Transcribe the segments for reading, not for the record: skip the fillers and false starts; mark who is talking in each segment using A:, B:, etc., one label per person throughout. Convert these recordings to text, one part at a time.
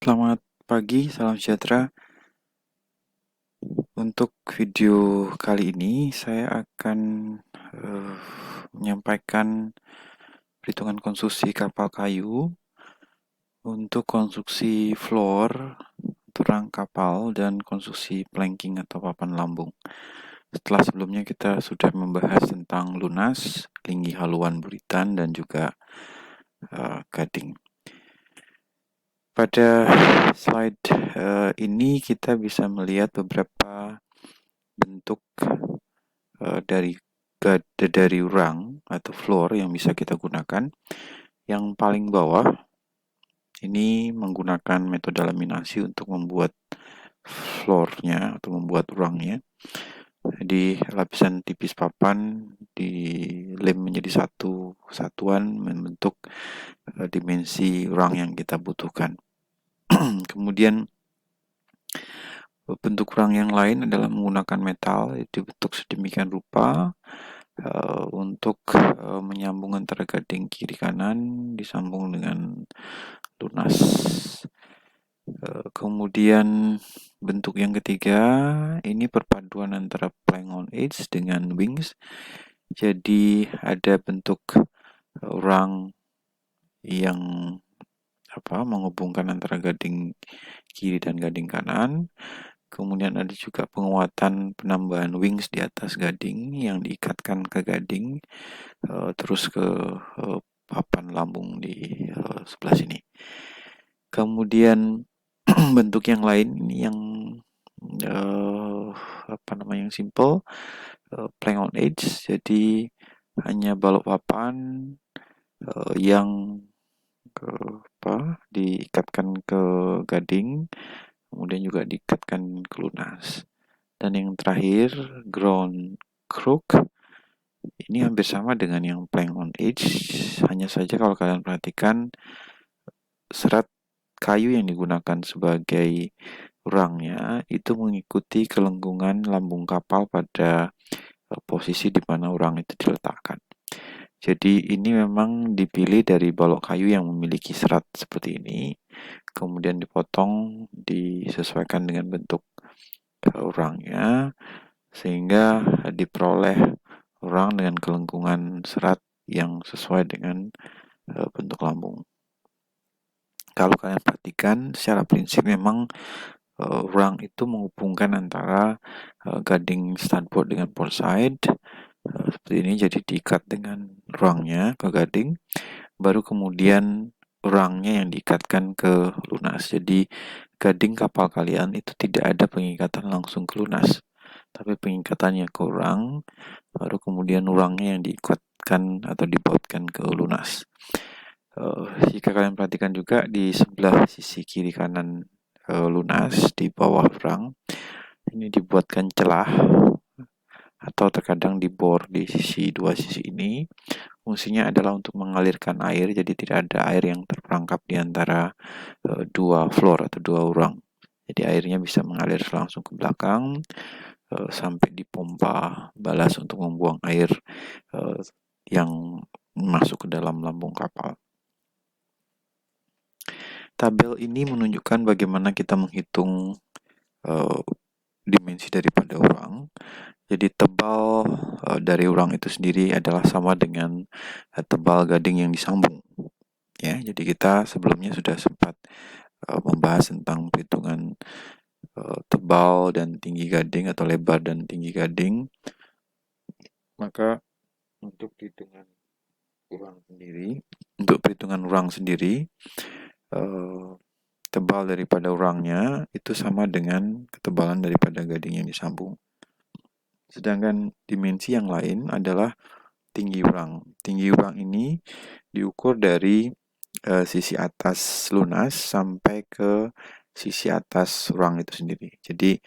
A: Selamat pagi, salam sejahtera. Untuk video kali ini saya akan eh, menyampaikan perhitungan konstruksi kapal kayu untuk konstruksi floor, terang kapal, dan konstruksi planking atau papan lambung. Setelah sebelumnya kita sudah membahas tentang lunas, tinggi haluan buritan, dan juga gading. Pada slide ini kita bisa melihat beberapa bentuk dari rang atau floor yang bisa kita gunakan. Yang paling bawah ini menggunakan metode laminasi untuk membuat floornya atau membuat rangnya. Jadi lapisan tipis papan dilem menjadi satu satuan membentuk dimensi rang yang kita butuhkan. Kemudian bentuk rang yang lain adalah menggunakan metal dibentuk sedemikian rupa untuk menyambung antara gading kiri kanan disambung dengan lunas. Kemudian bentuk yang ketiga ini perpaduan antara plank on edge dengan wings. Jadi ada bentuk rang yang menghubungkan antara gading kiri dan gading kanan. Kemudian ada juga penguatan penambahan wings di atas gading yang diikatkan ke gading terus ke papan lambung di sebelah sini. Kemudian bentuk yang lain ini yang yang simple, plank on edge, jadi hanya balok papan yang diikatkan ke gading, kemudian juga diikatkan ke lunas. Dan yang terakhir, ground crook, ini hampir sama dengan yang plank on edge, hanya saja kalau kalian perhatikan serat kayu yang digunakan sebagai rangnya itu mengikuti kelengkungan lambung kapal pada posisi di mana rang itu diletakkan. Jadi ini memang dipilih dari balok kayu yang memiliki serat seperti ini, kemudian dipotong disesuaikan dengan bentuk rangnya sehingga diperoleh rang dengan kelengkungan serat yang sesuai dengan bentuk lambung. Kalau kalian perhatikan secara prinsip memang rang itu menghubungkan antara gading starboard dengan port side seperti ini, jadi diikat dengan rangnya ke gading, baru kemudian rangnya yang diikatkan ke lunas. Jadi gading kapal kalian itu tidak ada pengikatan langsung ke lunas, tapi pengikatannya ke rang, baru kemudian rangnya yang diikatkan atau dibautkan ke lunas. Jika kalian perhatikan juga di sebelah sisi kiri kanan lunas di bawah rang ini dibuatkan celah atau terkadang dibor di dua sisi ini. Fungsinya adalah untuk mengalirkan air, jadi tidak ada air yang terperangkap di antara dua floor atau dua rang. Jadi airnya bisa mengalir langsung ke belakang sampai dipompa balas untuk membuang air yang masuk ke dalam lambung kapal. Tabel ini menunjukkan bagaimana kita menghitung dimensi daripada rang. Jadi tebal dari rang itu sendiri adalah sama dengan tebal gading yang disambung. Ya, jadi kita sebelumnya sudah sempat membahas tentang perhitungan tebal dan tinggi gading atau lebar dan tinggi gading. Maka untuk perhitungan rang sendiri, tebal daripada rangnya itu sama dengan ketebalan daripada gading yang disambung. Sedangkan dimensi yang lain adalah tinggi rang. Tinggi rang ini diukur dari sisi atas lunas sampai ke sisi atas rang itu sendiri. Jadi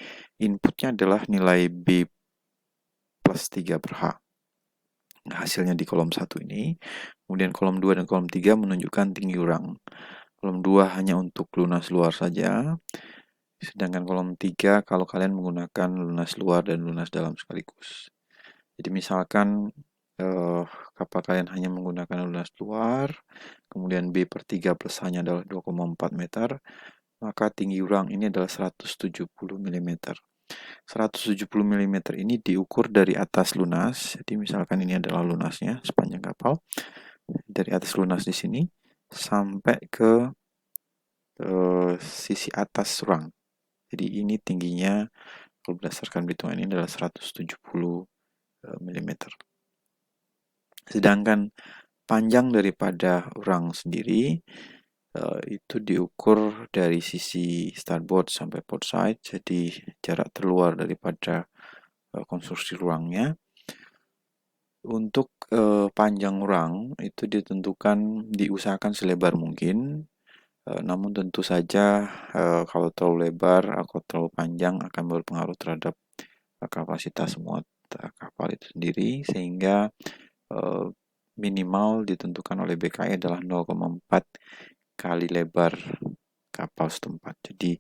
A: inputnya adalah nilai B plus 3 per H. Hasilnya di kolom 1 ini. Kemudian kolom 2 dan kolom 3 menunjukkan tinggi rang. Kolom 2 hanya untuk lunas luar saja. Sedangkan kolom 3 kalau kalian menggunakan lunas luar dan lunas dalam sekaligus. Jadi misalkan kapal kalian hanya menggunakan lunas luar, kemudian B per 3 plus hanya adalah 2,4 meter, maka tinggi rung ini adalah 170 mm. 170 mm ini diukur dari atas lunas. Jadi misalkan ini adalah lunasnya sepanjang kapal. Dari atas lunas di sini sampai ke sisi atas rung. Jadi ini tingginya kalau berdasarkan perhitungan ini adalah 170 mm. Sedangkan panjang daripada rung sendiri itu diukur dari sisi starboard sampai port side, jadi jarak terluar daripada konstruksi rungnya. Untuk panjang rung itu diusahakan selebar mungkin, namun tentu saja kalau terlalu lebar atau terlalu panjang akan berpengaruh terhadap kapasitas muat kapal itu sendiri, sehingga minimal ditentukan oleh BKI adalah 0,4 kali lebar kapal setempat. Jadi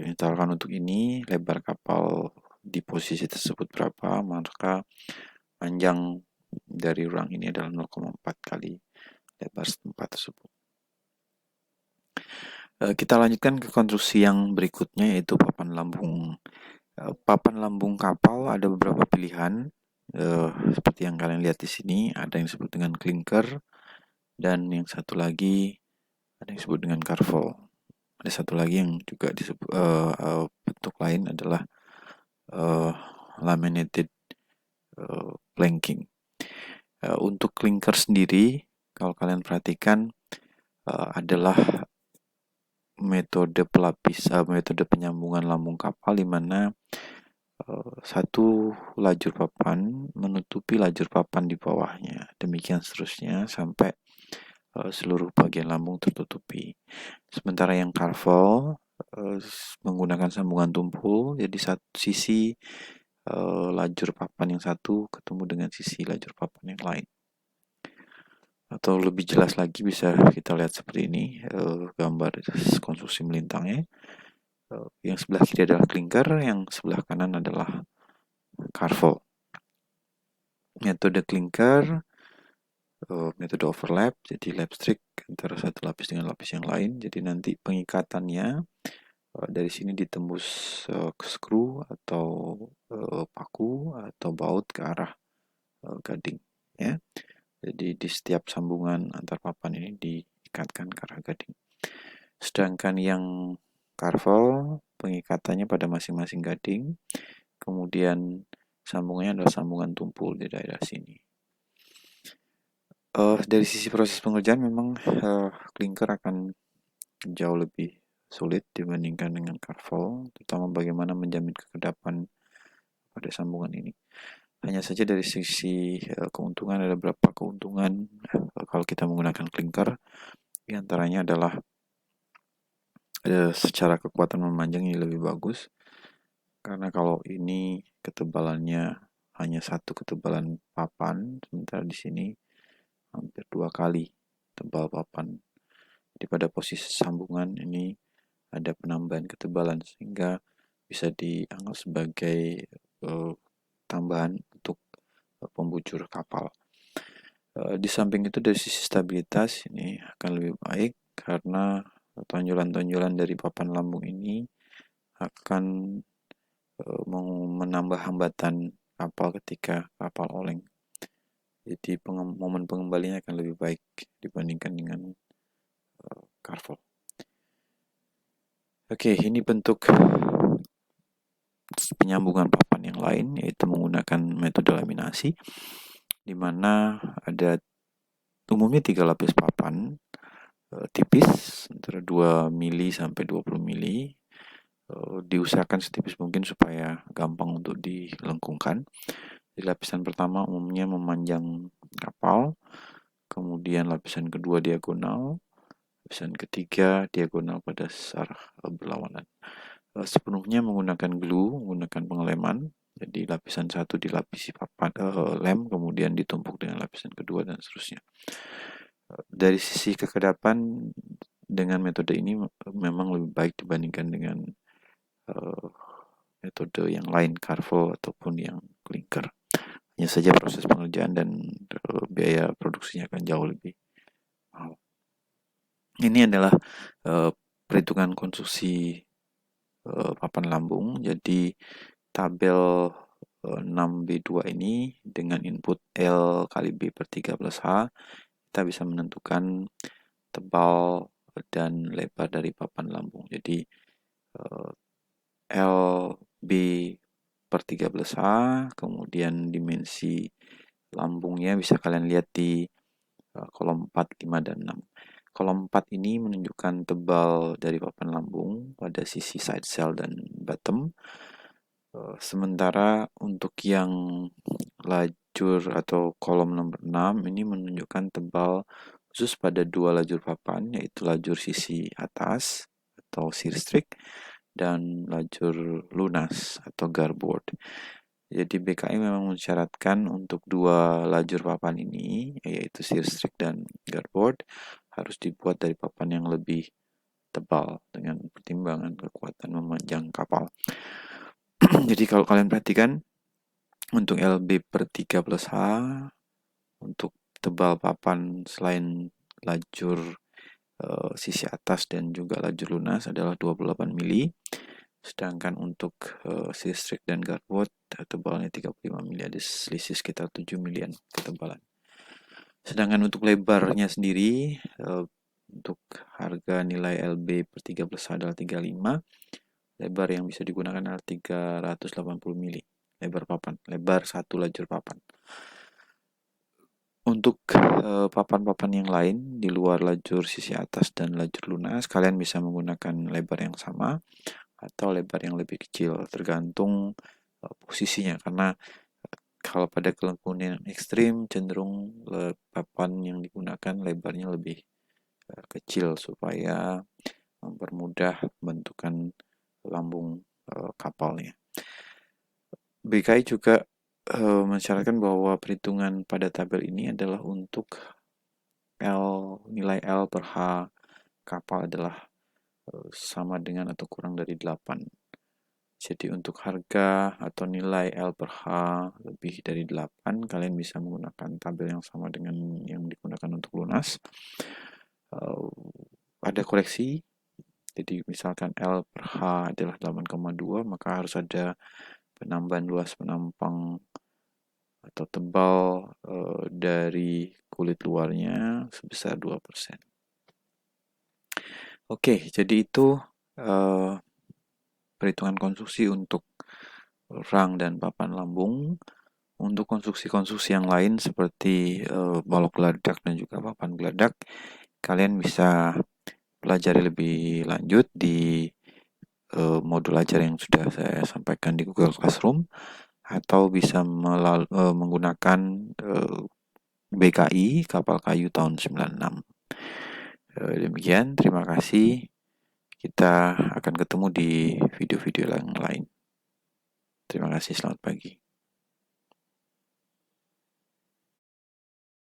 A: misalkan untuk ini lebar kapal di posisi tersebut berapa, maka panjang dari rung ini adalah 0,4 kali lebar setempat tersebut. Kita lanjutkan ke konstruksi yang berikutnya, yaitu papan lambung. Papan lambung kapal ada beberapa pilihan, seperti yang kalian lihat di sini. Ada yang disebut dengan clinker, dan yang satu lagi ada yang disebut dengan carvel. Ada satu lagi yang juga disebut bentuk lain adalah laminated planking. Untuk clinker sendiri, kalau kalian perhatikan, adalah metode metode penyambungan lambung kapal, di mana satu lajur papan menutupi lajur papan di bawahnya, demikian seterusnya sampai seluruh bagian lambung tertutupi. Sementara yang carvel menggunakan sambungan tumpul, jadi satu sisi lajur papan yang satu ketemu dengan sisi lajur papan yang lain. Atau lebih jelas lagi bisa kita lihat seperti ini, gambar konstruksi melintangnya. Yang sebelah kiri adalah clinker, yang sebelah kanan adalah carvel. Metode clinker, metode overlap, jadi lapstrik antara satu lapis dengan lapis yang lain. Jadi nanti pengikatannya dari sini ditembus skru atau paku atau baut ke arah gading, ya. Jadi di setiap sambungan antar papan ini diikatkan ke arah gading. Sedangkan yang carvel, pengikatannya pada masing-masing gading, kemudian sambungannya adalah sambungan tumpul di daerah sini. Dari sisi proses pengerjaan memang clinker akan jauh lebih sulit dibandingkan dengan carvel, terutama bagaimana menjamin kekedapan pada sambungan ini. Hanya saja dari sisi keuntungan, ada beberapa keuntungan kalau kita menggunakan clinker. Di antaranya adalah secara kekuatan memanjang ini lebih bagus, karena kalau ini ketebalannya hanya satu ketebalan papan, sementara di sini hampir 2 kali tebal papan. Jadi pada posisi sambungan ini ada penambahan ketebalan, sehingga bisa dianggap sebagai tambahan untuk pembujur kapal. Di samping itu dari sisi stabilitas ini akan lebih baik, karena tonjolan-tonjolan dari papan lambung ini akan menambah hambatan kapal ketika kapal oleng. Jadi momen pengembalinya akan lebih baik dibandingkan dengan carvel. Oke, ini bentuk penyambungan papan yang lain, yaitu menggunakan metode laminasi, di mana ada umumnya 3 lapis papan tipis antara 2 mili sampai 20 mili. Diusahakan setipis mungkin supaya gampang untuk dilengkungkan. Di lapisan pertama umumnya memanjang kapal, kemudian lapisan kedua diagonal, lapisan ketiga diagonal pada arah berlawanan. Sepenuhnya menggunakan glue, menggunakan pengeleman. Jadi lapisan satu dilapisi papan lem, kemudian ditumpuk dengan lapisan kedua dan seterusnya. Dari sisi kekedapan dengan metode ini memang lebih baik dibandingkan dengan metode yang lain, carvel ataupun yang clinker. Hanya saja proses pengerjaan dan biaya produksinya akan jauh lebih mahal. Ini adalah perhitungan konstruksi papan lambung. Jadi tabel 6B2 ini dengan input L kali B per 13H, kita bisa menentukan tebal dan lebar dari papan lambung. Jadi LB per 13H, kemudian dimensi lambungnya bisa kalian lihat di kolom 4, 5, dan 6. Kolom 4 ini menunjukkan tebal dari papan lambung pada sisi side cell dan bottom. Sementara untuk yang lajur atau kolom nomor 6 ini menunjukkan tebal khusus pada dua lajur papan, yaitu lajur sisi atas atau shear streak dan lajur lunas atau garboard. Jadi BKI memang mensyaratkan untuk dua lajur papan ini, yaitu shear streak dan garboard, harus dibuat dari papan yang lebih tebal dengan pertimbangan kekuatan memanjang kapal. Jadi kalau kalian perhatikan, untuk LB per 13H, untuk tebal papan selain lajur sisi atas dan juga lajur lunas adalah 28 mili. Sedangkan untuk shear streak dan garboard tebalnya 35 mili, ada selisih sekitar 7 milian ketebalan. Sedangkan untuk lebarnya sendiri, untuk harga nilai LB per 13 adalah 35, lebar yang bisa digunakan adalah 380 mili, lebar papan, lebar satu lajur papan. Untuk papan-papan yang lain di luar lajur sisi atas dan lajur lunas, kalian bisa menggunakan lebar yang sama atau lebar yang lebih kecil, tergantung posisinya. Karena kalau pada kelengkungan ekstrim, cenderung papan yang digunakan lebarnya lebih kecil supaya mempermudah pembentukan lambung kapalnya. BKI juga mensyaratkan bahwa perhitungan pada tabel ini adalah untuk nilai L per H kapal adalah sama dengan atau kurang dari 8. Jadi untuk harga atau nilai L per H lebih dari 8, kalian bisa menggunakan tabel yang sama dengan yang digunakan untuk lunas. Ada koreksi, jadi misalkan L per H adalah 8,2, maka harus ada penambahan luas penampang atau tebal dari kulit luarnya sebesar 2%. Oke, jadi itu perhitungan konstruksi untuk rang dan papan lambung. Untuk konstruksi-konstruksi yang lain seperti balok geladak dan juga papan geladak, kalian bisa pelajari lebih lanjut di modul ajar yang sudah saya sampaikan di Google Classroom, atau bisa menggunakan BKI kapal kayu tahun 96. Demikian, terima kasih. Kita akan ketemu di video-video yang lain. Terima kasih, selamat pagi.